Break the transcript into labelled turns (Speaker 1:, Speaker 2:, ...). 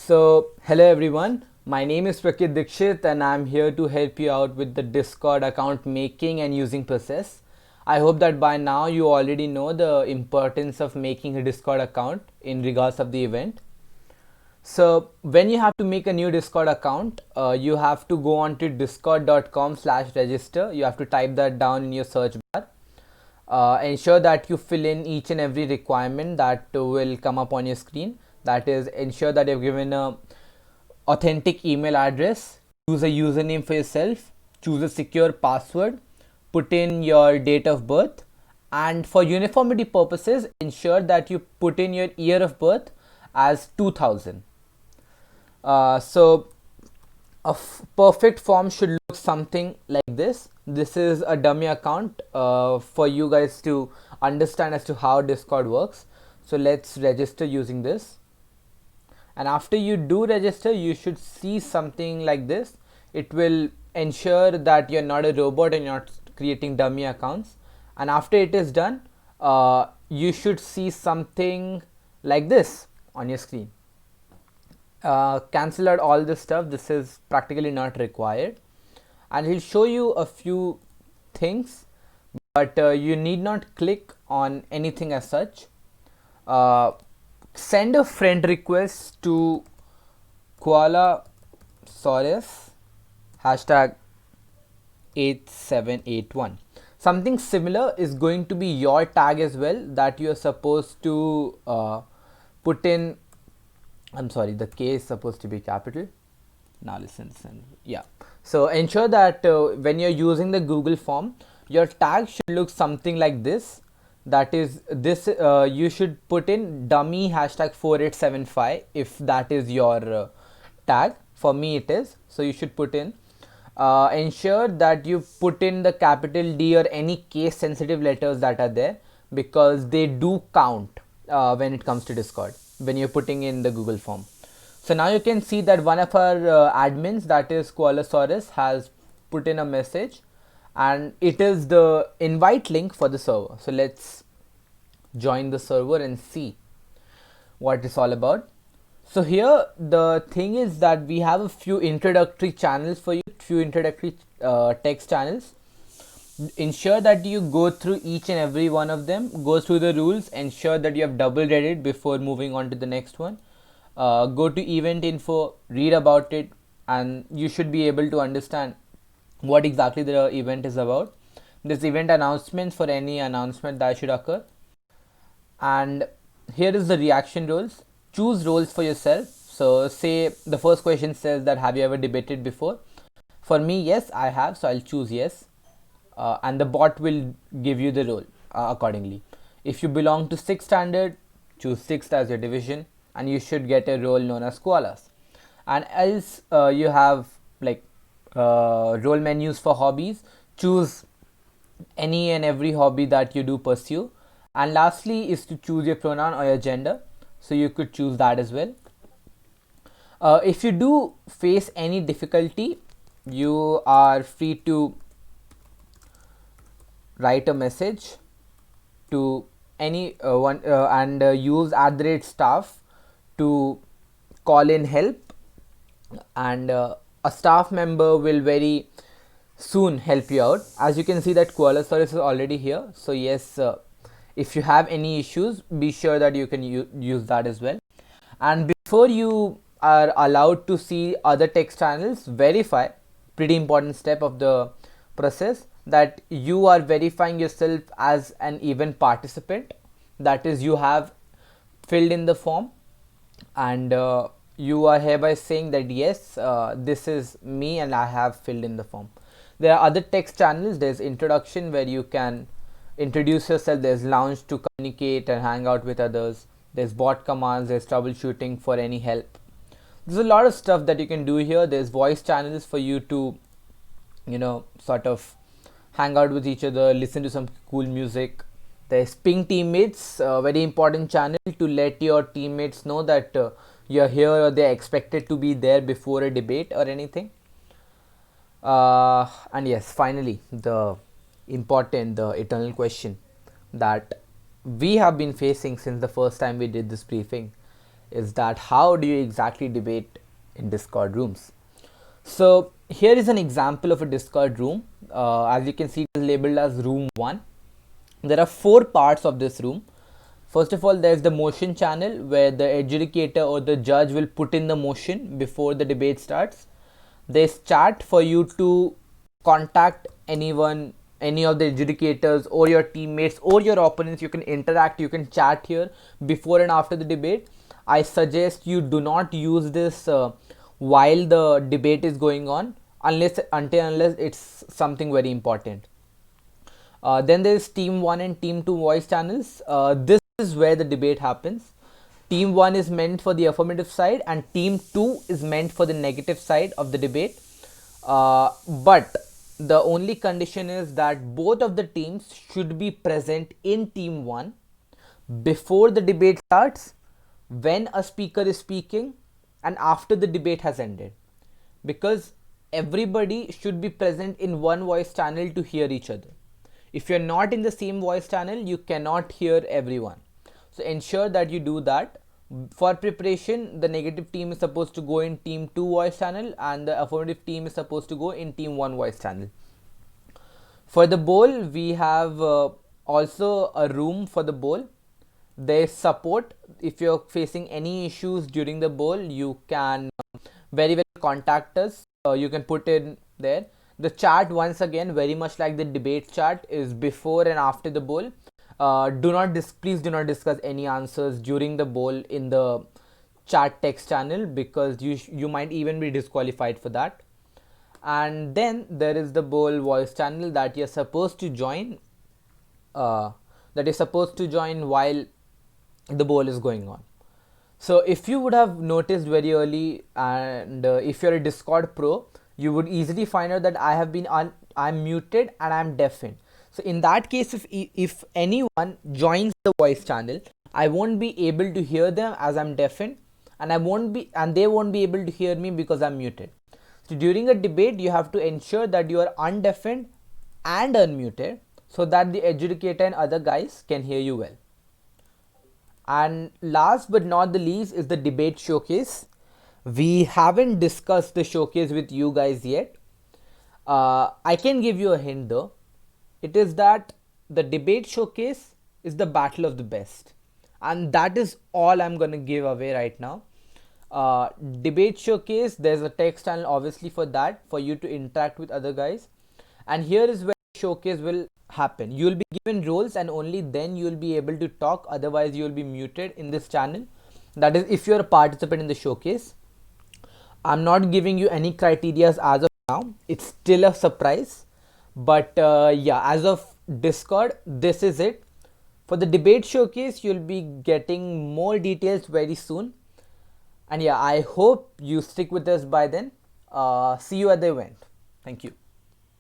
Speaker 1: Hello everyone. My name is Prakit Dikshit and I'm here to help you out with the Discord account making and using process. I hope that by now you already know the importance of making a Discord account in regards of the event. So when you have to make a new Discord account, you have to go on to discord.com/register. You have to type that down in your search bar. Ensure that you fill in each and every requirement that will come up on your screen. That is, ensure that you've given a authentic email address, choose a username for yourself, choose a secure password, put in your date of birth, and for uniformity purposes, ensure that you put in your year of birth as 2000. So a perfect form should look something like this. This is a dummy account for you guys to understand as to how Discord works. So let's register using this. And after you do register, you should see something like this. It will ensure that you're not a robot and you're not creating dummy accounts. And after it is done, you should see something like this on your screen. Cancel out all this stuff. This is practically not required, and he'll show you a few things, but you need not click on anything as such. Send a friend request to Koala Saurus hashtag 8781. Something similar is going to be your tag as well, that you are supposed to put in. I'm sorry, the K is supposed to be capital. Now listen. Yeah. So ensure that when you're using the Google form, your tag should look something like this. That is this. You should put in dummy hashtag 4875 if that is your tag. For me, it is. So you should put in. Ensure that you put in the capital D or any case sensitive letters that are there, because they do count when it comes to Discord when you're putting in the Google form. So now you can see that one of our admins, that is Koalasaurus, has put in a message, and it is the invite link for the server. So let's join the server and see what it's all about. So here the thing is that we have a few introductory channels for you, few introductory text channels. Ensure that you go through each and every one of them, go through the rules, ensure that you have double read it before moving on to the next one. Go to event info, read about it, and you should be able to understand what exactly the event is about. This event announcements for any announcement that should occur. And here is the reaction roles. Choose roles for yourself. So say the first question says that have you ever debated before? For me, yes, I have, so I'll choose yes. And the bot will give you the role accordingly. If you belong to 6th standard, choose 6th as your division, and you should get a role known as koalas. And else you have like role menus for hobbies. Choose any and every hobby that you do pursue. And lastly is to choose your pronoun or your gender, so you could choose that as well. If you do face any difficulty, you are free to write a message to any one and use @staff to call in help, and a staff member will very soon help you out. As you can see that Koalasaurus is already here, so yes, if you have any issues, be sure that you can use that as well. And before you are allowed to see other text channels, verify, pretty important step of the process, that you are verifying yourself as an event participant. That is, you have filled in the form, and you are hereby saying that yes, this is me and I have filled in the form. There are other text channels. There's introduction, where you can introduce yourself. There's lounge to communicate and hang out with others. There's bot commands. There's troubleshooting for any help. There's a lot of stuff that you can do here. There's voice channels for you to sort of hang out with each other, listen to some cool music. There's ping teammates, very important channel to let your teammates know that you're here or they're expected to be there before a debate or anything. And yes, finally, the eternal question that we have been facing since the first time we did this briefing is that how do you exactly debate in Discord rooms. So here is an example of a Discord room. As you can see, it is labeled as room 1. There are 4 parts of this room. First of all, there's the motion channel where the adjudicator or the judge will put in the motion before the debate starts. There's chat for you to contact anyone, any of the adjudicators or your teammates or your opponents. You can interact, you can chat here before and after the debate. I suggest you do not use this while the debate is going on unless it's something very important. Then there is team 1 and team 2 voice channels. This is where the debate happens. Team 1 is meant for the affirmative side and team 2 is meant for the negative side of the debate. But the only condition is that both of the teams should be present in team 1 before the debate starts, when a speaker is speaking, and after the debate has ended, because everybody should be present in one voice channel to hear each other. If you're not in the same voice channel, you cannot hear everyone. So ensure that you do that. For preparation, the negative team is supposed to go in team 2 voice channel and the affirmative team is supposed to go in team 1 voice channel. For the bowl, we have also a room for the bowl. There's support. If you're facing any issues during the bowl, you can very well contact us. You can put in there. The chat, once again, very much like the debate chat, is before and after the bowl. Please do not discuss any answers during the bowl in the chat text channel, because you might even be disqualified for that. And then there is the bowl voice channel that you're supposed to join. While the bowl is going on. So if you would have noticed very early, and if you're a Discord pro, you would easily find out that I'm muted and I'm deafened. So in that case, if anyone joins the voice channel, I won't be able to hear them as I'm deafened, and they won't be able to hear me because I'm muted. So during a debate, you have to ensure that you are undeafened and unmuted so that the adjudicator and other guys can hear you well. And last but not the least is the debate showcase. We haven't discussed the showcase with you guys yet. I can give you a hint though. It is that the debate showcase is the battle of the best, and that is all I'm gonna give away right now. Debate showcase, there's a text channel obviously for that, for you to interact with other guys, and here is where showcase will happen. You'll be given roles and only then you'll be able to talk, otherwise you'll be muted in this channel. That is if you're a participant in the showcase. I'm not giving you any criterias as of now, it's still a surprise, but yeah, as of Discord, this is it. For the debate showcase, you'll be getting more details very soon, and yeah, I hope you stick with us by then. See you at the event. Thank you.